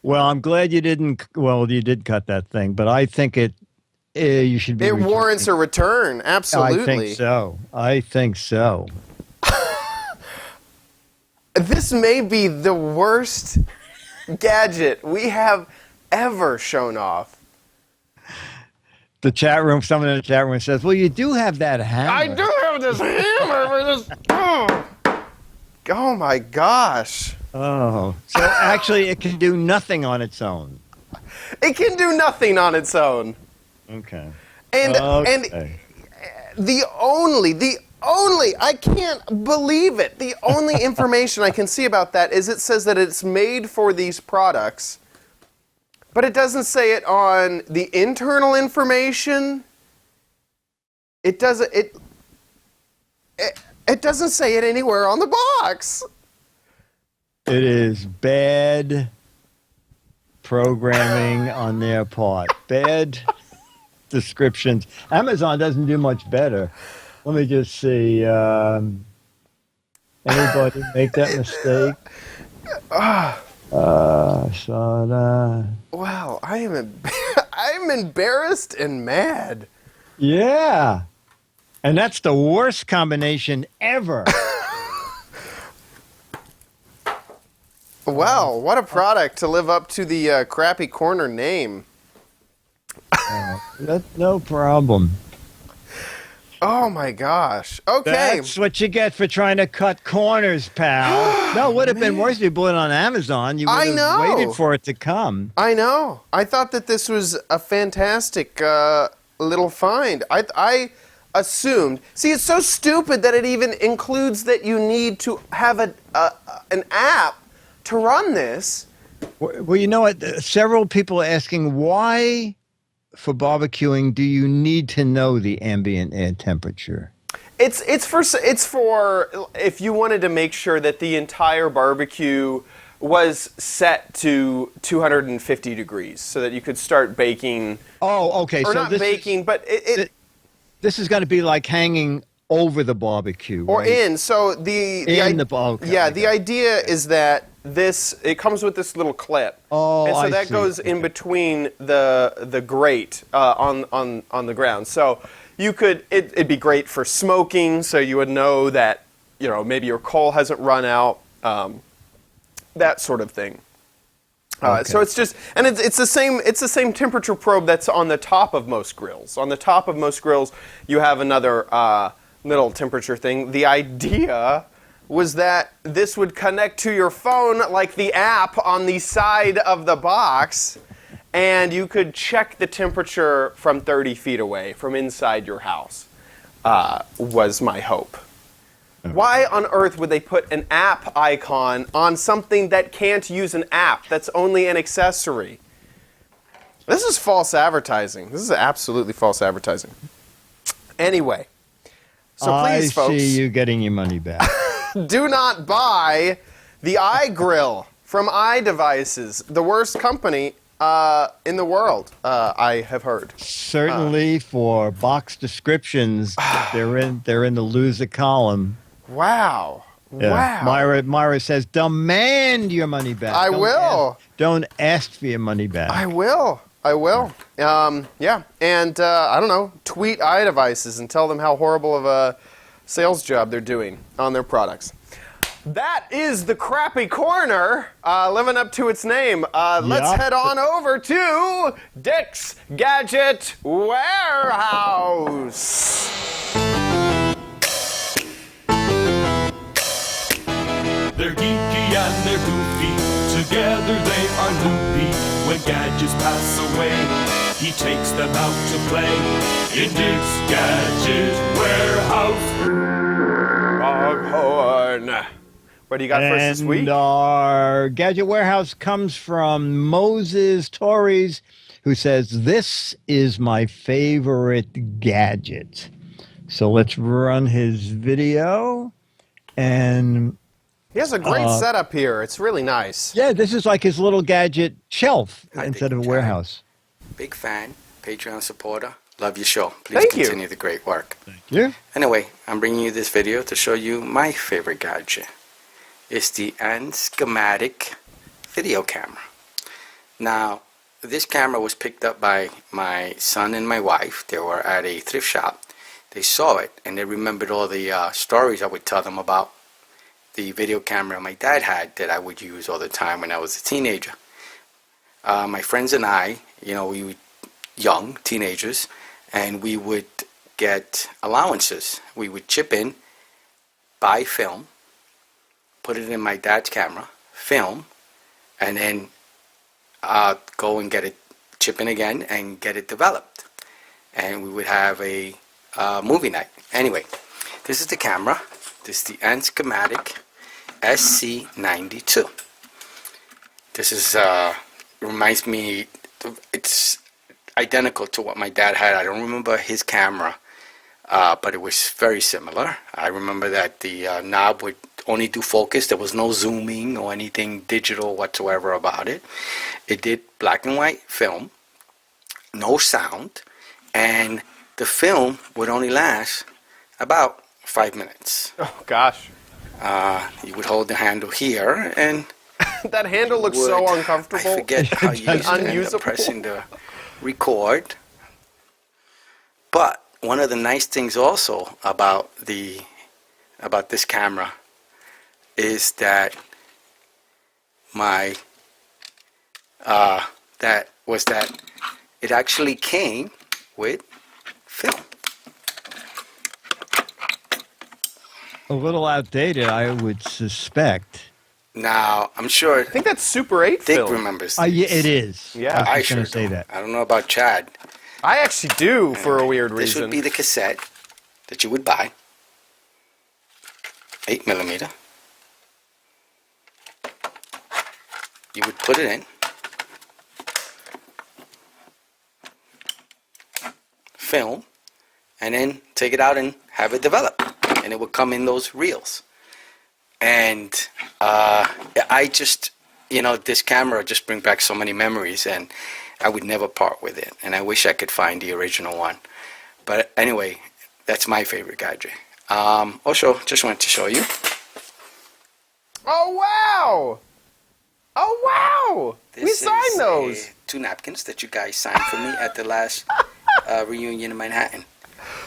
Well, I'm glad you didn't. Well, you did cut that thing, but I think you should be. It warrants a return. Absolutely. I think so. This may be the worst gadget we have ever shown off. The chat room, someone in the chat room says, well, you do have that hammer. I do have this hammer for this. Oh my gosh. Oh. So actually it can do nothing on its own. It can do nothing on its own. Okay. And the only I can't believe it. The only information I can see about that is it says that it's made for these products. But it doesn't say it on the internal information. It doesn't say it anywhere on the box. It is bad programming on their part. Bad descriptions. Amazon doesn't do much better. Let me just see. Anybody make that mistake? Wow, I'm embarrassed and mad. Yeah. And that's the worst combination ever. Wow, what a product to live up to the Crappy Corner name. That's no problem. Oh my gosh. Okay. That's what you get for trying to cut corners, pal. No, it would have been worse if you bought it on Amazon. You would have waited for it to come. I know. I thought that this was a fantastic little find. I assumed. See, it's so stupid that it even includes that you need to have an app to run this. Well, you know what? Several people are asking why, for barbecuing, do you need to know the ambient air temperature? It's for if you wanted to make sure that the entire barbecue was set to 250 degrees so that you could start baking. Oh, okay. Or so not baking, but this is going to be like hanging over the barbecue, or right? in. So the idea is that it comes with this little clip. Oh, and so I that see. goes in between the grate on the ground. So you could it'd be great for smoking, so you would know that maybe your coal hasn't run out, that sort of thing. Okay. So it's just, and it's the same temperature probe that's on the top of most grills. On the top of most grills, you have another little temperature thing. The idea was that this would connect to your phone like the app on the side of the box, and you could check the temperature from 30 feet away, from inside your house, was my hope. Okay. Why on earth would they put an app icon on something that can't use an app, that's only an accessory? This is false advertising. This is absolutely false advertising. Anyway, so please, folks, I see you getting your money back. do not buy the iGrill from iDevices, the worst company in the world, I have heard. Certainly, for box descriptions, they're in the loser column. Wow. Yeah. Wow. Myra says, demand your money back. I will. Don't ask for your money back. I will. Yeah. And, I don't know, tweet iDevices and tell them how horrible of a sales job they're doing on their products. That is the Crappy Corner, living up to its name. Let's head on over to Dick's Gadget Warehouse. They're geeky and they're goofy, together they are loopy. When gadgets pass away, he takes them out to play in Dick's Gadget Warehouse. Foghorn. What do you got for us this week? And our Gadget Warehouse comes from Moses Torres, who says, this is my favorite gadget. So let's run his video. And he has a great setup here. It's really nice. Yeah, this is like his little gadget shelf instead of a warehouse. Big fan, Patreon supporter. Love your show. Please continue the great work. Thank you. Anyway, I'm bringing you this video to show you my favorite gadget. It's the Schematic video camera. Now, this camera was picked up by my son and my wife. They were at a thrift shop. They saw it and they remembered all the stories I would tell them about the video camera my dad had that I would use all the time when I was a teenager. My friends and I, we were young teenagers, and we would get allowances. We would chip in, buy film, put it in my dad's camera, film, and then go and get it, chip in again, and get it developed. And we would have a movie night. Anyway, this is the camera. This is the Schematic SC92. This is reminds me, it's identical to what my dad had. I don't remember his camera, but it was very similar. I remember that the knob would only do focus. There was no zooming or anything digital whatsoever about it. It did black and white film, no sound, and the film would only last about 5 minutes. Oh, gosh. You would hold the handle here, and that handle looks so uncomfortable. I forget how you use it. End up pressing the record. But one of the nice things also about this camera is that it actually came with film. A little outdated, I would suspect. Now, I'm sure. I think that's Super 8 Dick film. remembers. Yeah, it is. Yeah, I was going to say that. I don't know about Chad. I actually do, for a weird This reason. would be the cassette that you would buy. 8mm. You would put it in. Film. And then take it out and have it develop. And it would come in those reels. And I just, this camera just brings back so many memories, and I would never part with it. And I wish I could find the original one. But anyway, that's my favorite gadget. Also, just wanted to show you. Oh, wow! Oh, wow! We signed those. 2 napkins that you guys signed for me at the last reunion in Manhattan.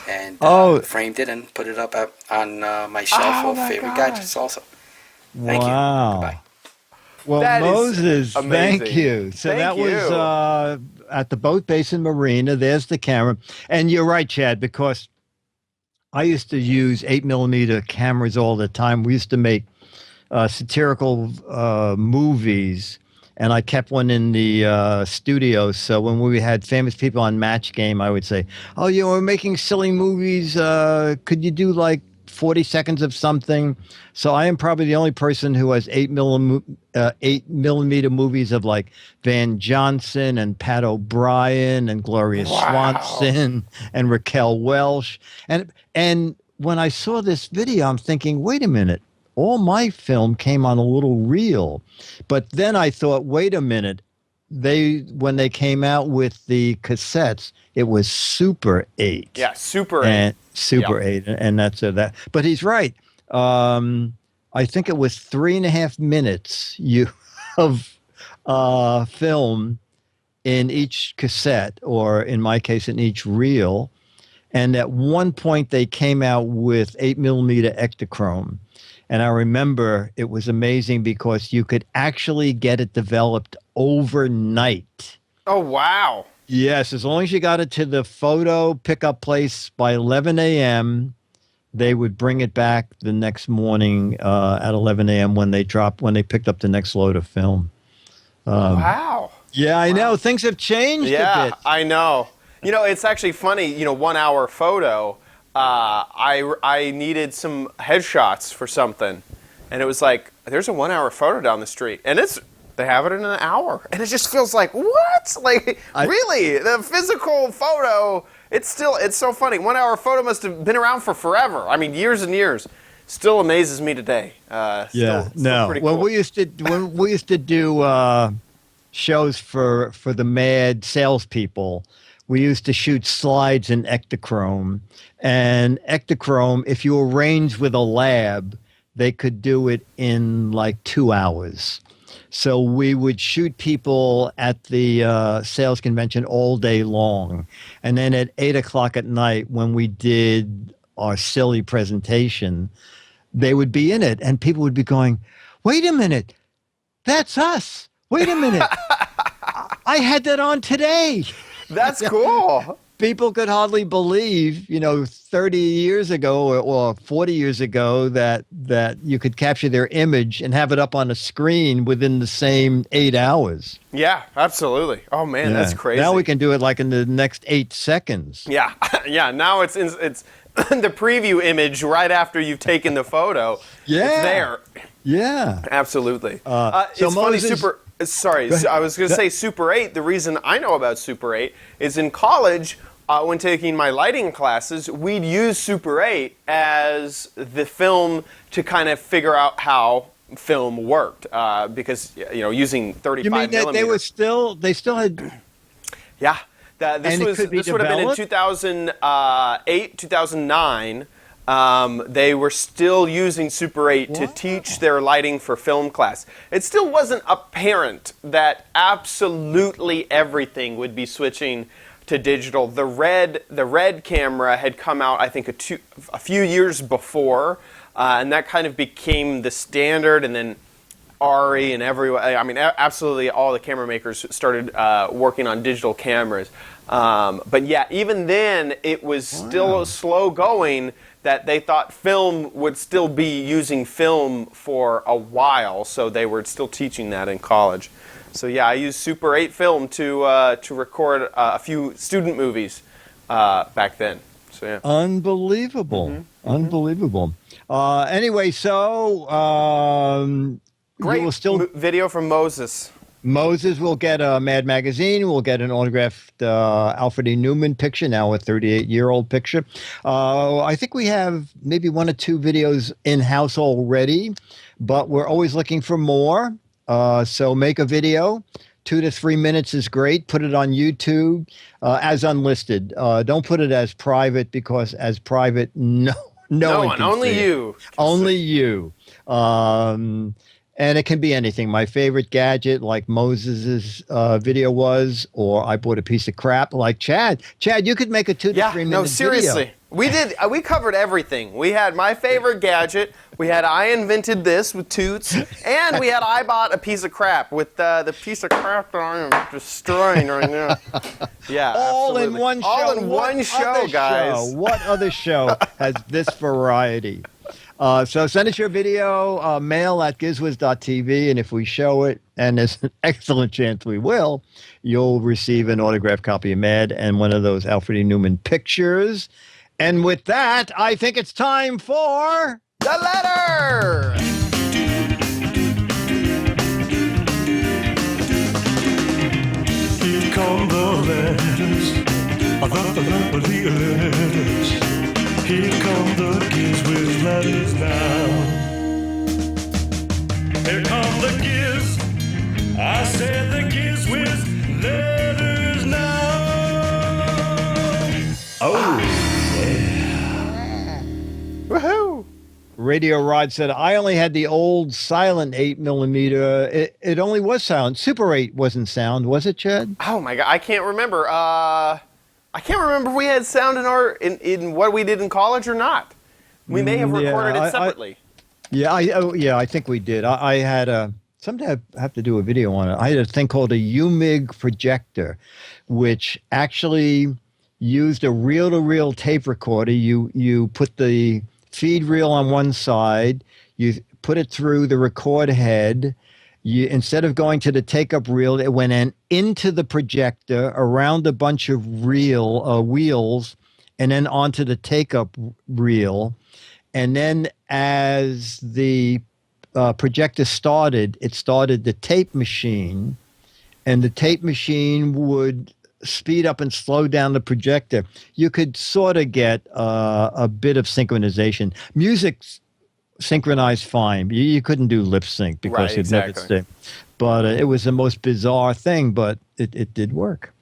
And framed it and put it up on my shelf of favorite gadgets also. Thank you. Goodbye. Well, that Moses, thank you. So Thank you. Was at the Boat Basin Marina. There's the camera. And you're right, Chad, because I used to use 8mm cameras all the time. We used to make satirical movies, and I kept one in the studio. So when we had famous people on Match Game, I would say, "Oh, we're making silly movies. Could you do like 40 seconds of something. So I am probably the only person who has 8 millimeter movies of like Van Johnson and Pat O'Brien and Gloria Swanson and Raquel Welch. And when I saw this video, I'm thinking, wait a minute, all my film came on a little reel. But then I thought, wait a minute, when they came out with the cassettes, it was Super 8. Yeah, Super 8. And Super 8, and that's that. But he's right. I think it was 3.5 minutes of film in each cassette, or in my case, in each reel. And at one point, they came out with 8mm Ektachrome. And I remember it was amazing because you could actually get it developed overnight. Oh, wow. Yes, as long as you got it to the photo pickup place by 11 a.m., they would bring it back the next morning at 11 a.m. when they picked up the next load of film. Wow. Yeah, I know. Things have changed a bit. Yeah, I know. You know, it's actually funny, 1 hour photo. I needed some headshots for something. And it was like, there's a 1 hour photo down the street. And they have it in an hour. And it just feels like, what? Like, really? The physical photo, it's so funny. 1 hour photo must have been around for forever. I mean, years and years. Still amazes me today. Still pretty cool. When we used to do shows for the mad salespeople, we used to shoot slides in Ektachrome. And Ektachrome, if you arrange with a lab, they could do it in like 2 hours. So we would shoot people at the sales convention all day long. And then at 8 o'clock at night, when we did our silly presentation, they would be in it. And people would be going, wait a minute, that's us. Wait a minute. I had that on today. That's cool. People could hardly believe, 30 years ago or 40 years ago that you could capture their image and have it up on a screen within the same 8 hours. Yeah, absolutely. Oh man, that's crazy. Now we can do it like in the next 8 seconds. Yeah, yeah. Now it's the preview image right after you've taken the photo. Yeah, it's there. Yeah, absolutely. So funny. I was going to say Super 8. The reason I know about Super 8 is in college, when taking my lighting classes, we'd use Super 8 as the film to kind of figure out how film worked. Because using 35 You mean that millimeter. they still had? Yeah. This would have been in 2008, 2009. They were still using Super 8 to teach their lighting for film class. It still wasn't apparent that absolutely everything would be switching to digital. The red camera had come out, I think, a few years before, and that kind of became the standard. And then Ari and everyone, I mean, absolutely all the camera makers started working on digital cameras. But yeah, even then, it was still slow going. That they thought film would still be using film for a while, so they were still teaching that in college. So yeah, I used Super 8 film to record a few student movies back then. So yeah, unbelievable, unbelievable. Anyway, so great video from Moses. Moses will get a Mad Magazine. We'll get an autographed Alfred E. Newman picture, now a 38-year-old picture. I think we have maybe 1 or 2 videos in-house already, but we're always looking for more. So make a video. 2 to 3 minutes is great. Put it on YouTube as unlisted. Don't put it as private, because as private, no one can only see you. It. Only you. And it can be anything. My favorite gadget, like Moses's video was, or I bought a piece of crap, like Chad. Chad, you could make a 2 to 3 minute no, seriously. video. We did. We covered everything. We had my favorite gadget. We had I invented this with Toots, and we had I bought a piece of crap with the piece of crap that I am destroying right now. Yeah, all absolutely. in one show. All in one show, guys. What other show has this variety? So send us your video, mail at gizwiz.tv, and if we show it, and there's an excellent chance we will, you'll receive an autographed copy of Mad and one of those Alfred E. Newman pictures. And with that, I think it's time for the letter. Here come the letters. The letters. Here come the Giz Wiz letters now. Here come the Giz. I said the Giz Wiz letters now. Oh, yeah. Woohoo! Radio Rod said, I only had the old silent 8mm. It only was silent. Super 8 wasn't sound, was it, Chad? Oh my God, I can't remember. I can't remember if we had sound in what we did in college or not. We may have recorded it separately. I think we did. I had someday I have to do a video on it. I had a thing called a UMIG projector, which actually used a reel-to-reel tape recorder. You put the feed reel on one side, you put it through the record head. Instead of going to the take-up reel, it went into the projector, around a bunch of wheels, and then onto the take-up reel. And then as the projector started, it started the tape machine, and the tape machine would speed up and slow down the projector. You could sort of get a bit of synchronization. Music synchronized fine. You couldn't do lip sync because it never stayed. But it was the most bizarre thing, but it did work.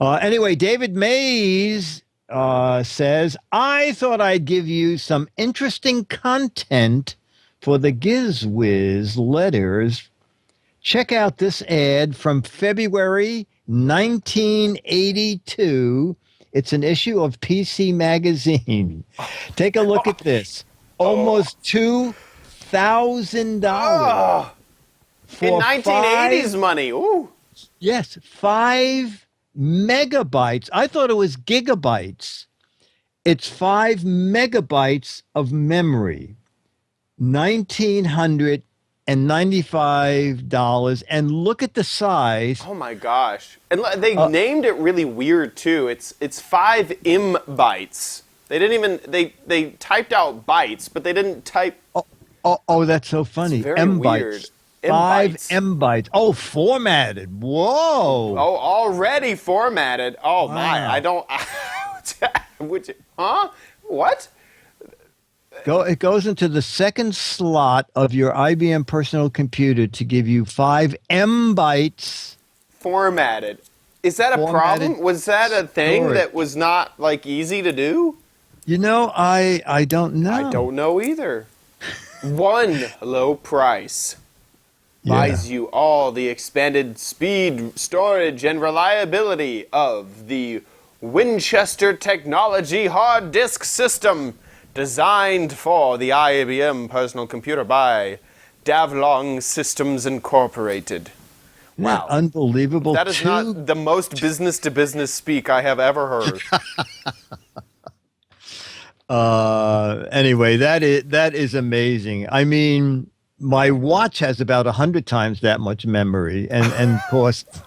Anyway, David Mays says, I thought I'd give you some interesting content for the Giz Wiz letters. Check out this ad from February 1982. It's an issue of PC Magazine. Take a look at this. Almost $2,000 in 1980s money. Ooh. Yes, 5 megabytes. I thought it was gigabytes. It's 5 megabytes of memory. $1,995, and look at the size. Oh my gosh! And they named it really weird too. It's 5 bytes. They didn't even they typed out bytes, but they didn't type. Oh, that's so funny. It's very weird. 5 bytes. Oh, formatted. Whoa. Oh, already formatted. Oh my! I don't. Huh? What? It goes into the second slot of your IBM personal computer to give you 5 bytes. Formatted. Is that a problem? Was that a thing that was not easy to do? You know, I don't know. I don't know either. One low price buys you all the expanded speed, storage, and reliability of the Winchester Technology hard disk system, designed for the IBM personal computer by Davlong Systems Incorporated. Wow. Unbelievable. That is not the most business-to-business speak I have ever heard. Anyway, that is amazing. I mean, my watch has about 100 times that much memory and costs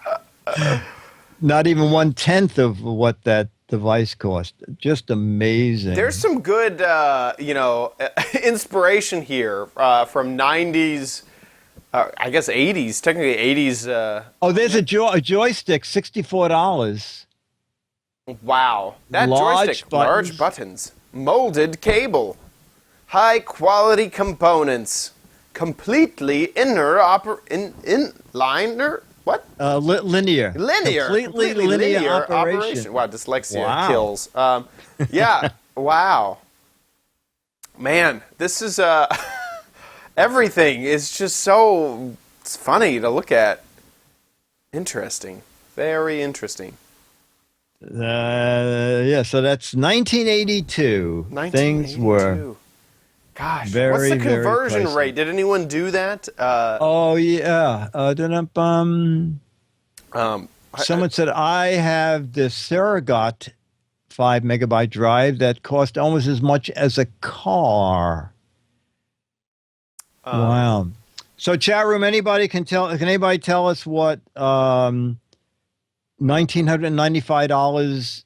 not even 1/10 of what that device cost. Just amazing. There's some good, inspiration here from 90s, I guess 80s, technically 80s. There's a joystick, $64. Wow. That joystick, large buttons, molded cable, high quality components, completely inliner. What? Linear. Completely linear operation. Wow, dyslexia kills. Yeah, wow. Man, this is everything is just so funny to look at. Interesting. Very interesting. So that's 1982. Things were Gosh, very, what's the conversion very rate? Did anyone do that? Someone said, I have the Surrogate 5 megabyte drive that cost almost as much as a car. Wow. So chat room, can anybody tell us what $1,995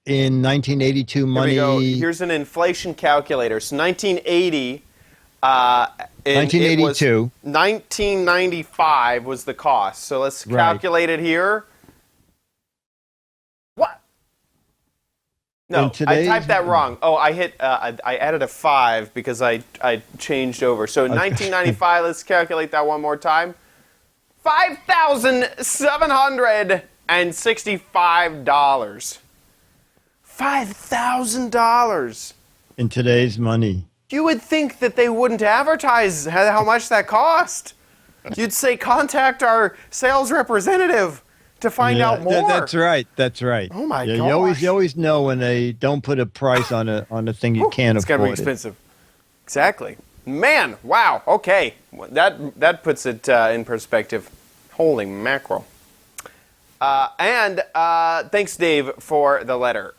in 1982 money. Here we go. Here's an inflation calculator. So 1980. 1982. 1995 was the cost. So let's calculate it here. What? No, I typed that wrong. Oh, I hit. I added a 5 because I changed over. So 1995. Let's calculate that one more time. $5,765. $5,000 in today's money. You would think that they wouldn't advertise how much that cost. You'd say contact our sales representative to find out more. That's right. That's right. Oh my gosh. You always know when they don't put a price on a thing you can't afford. It's gonna be expensive. Exactly. Man, wow. Okay, that puts it in perspective. Holy mackerel. And thanks, Dave, for the letter.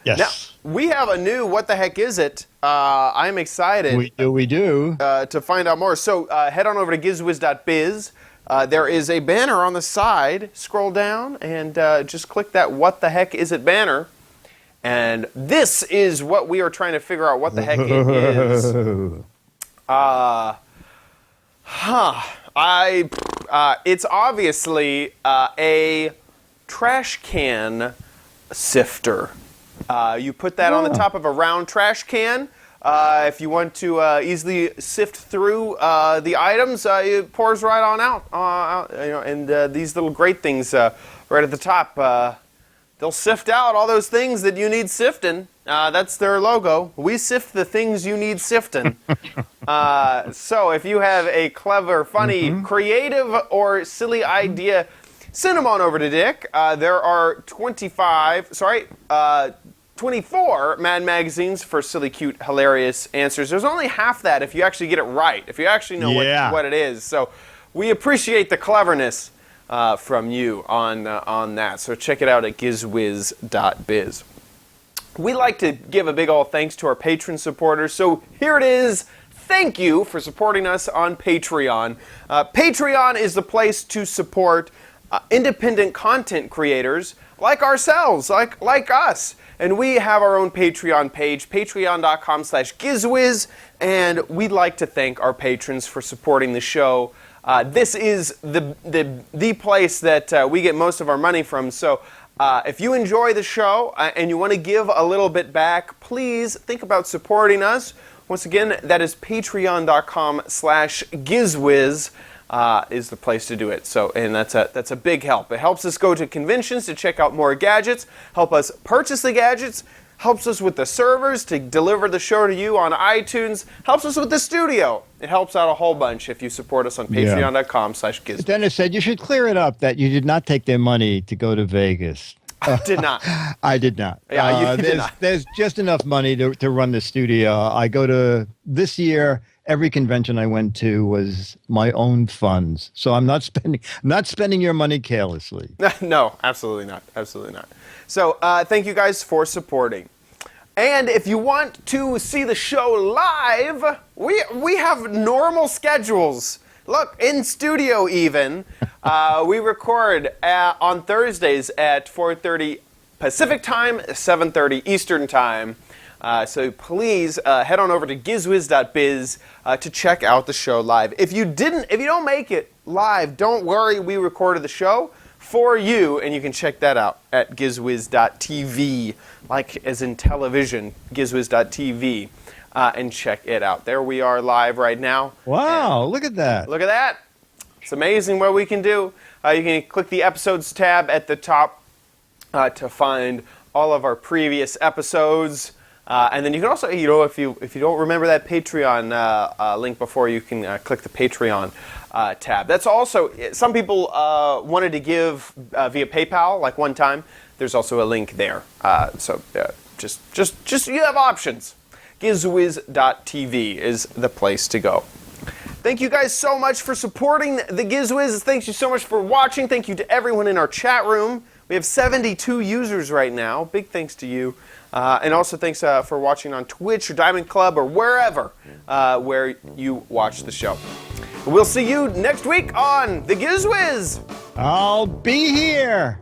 Yes. Now, we have a new What the Heck Is It? I'm excited. We do. To find out more. So head on over to gizwiz.biz. There is a banner on the side. Scroll down and just click that What the Heck Is It banner. And this is what we are trying to figure out what the heck it is. It's obviously a trash can sifter. You put that on the top of a round trash can. If you want to easily sift through the items, it pours right on out. And these little great things right at the top, they'll sift out all those things that you need sifting. That's their logo. We sift the things you need sifting. So if you have a clever, funny, creative, or silly idea, send them on over to Dick. There are 24 Mad Magazines for silly, cute, hilarious answers. There's only half that if you actually get it right, if you actually know what it is. So we appreciate the cleverness from you on that. So check it out at gizwiz.biz. We like to give a big ol' thanks to our patron supporters. So here it is. Thank you for supporting us on Patreon. Patreon is the place to support independent content creators like ourselves, like us. And we have our own Patreon page, patreon.com/GizWiz, and we'd like to thank our patrons for supporting the show. This is the place that we get most of our money from. So if you enjoy the show and you want to give a little bit back, please think about supporting us. Once again, that is patreon.com/GizWiz. Is the place to do it. So, and that's a big help. It helps us go to conventions to check out more gadgets, help us purchase the gadgets, helps us with the servers to deliver the show to you on iTunes, helps us with the studio. It helps out a whole bunch if you support us on patreon.com/Giz. Dennis said you should clear it up that you did not take their money to go to Vegas. I did not. I did not. Yeah, you did not. There's just enough money to run the studio. I go to, this year, every convention I went to was my own funds. So I'm not spending your money carelessly. No, absolutely not. Absolutely not. So thank you guys for supporting. And if you want to see the show live, we have normal schedules. Look, in studio even, we record on Thursdays at 4:30 Pacific time, 7:30 Eastern time. So please head on over to gizwiz.biz to check out the show live. If you don't make it live, don't worry. We recorded the show for you, and you can check that out at gizwiz.tv, like as in television, gizwiz.tv, and check it out. There we are live right now. Wow, look at that. Look at that. It's amazing what we can do. You can click the episodes tab at the top to find all of our previous episodes. And then you can also, if you don't remember that Patreon link before, you can click the Patreon tab. That's also, some people wanted to give via PayPal, like one time. There's also a link there. So just you have options. Gizwiz.tv is the place to go. Thank you guys so much for supporting the Giz Wiz. Thank you so much for watching. Thank you to everyone in our chat room. We have 72 users right now. Big thanks to you. And also thanks for watching on Twitch or Diamond Club or wherever where you watch the show. We'll see you next week on the Giz Wiz. I'll be here.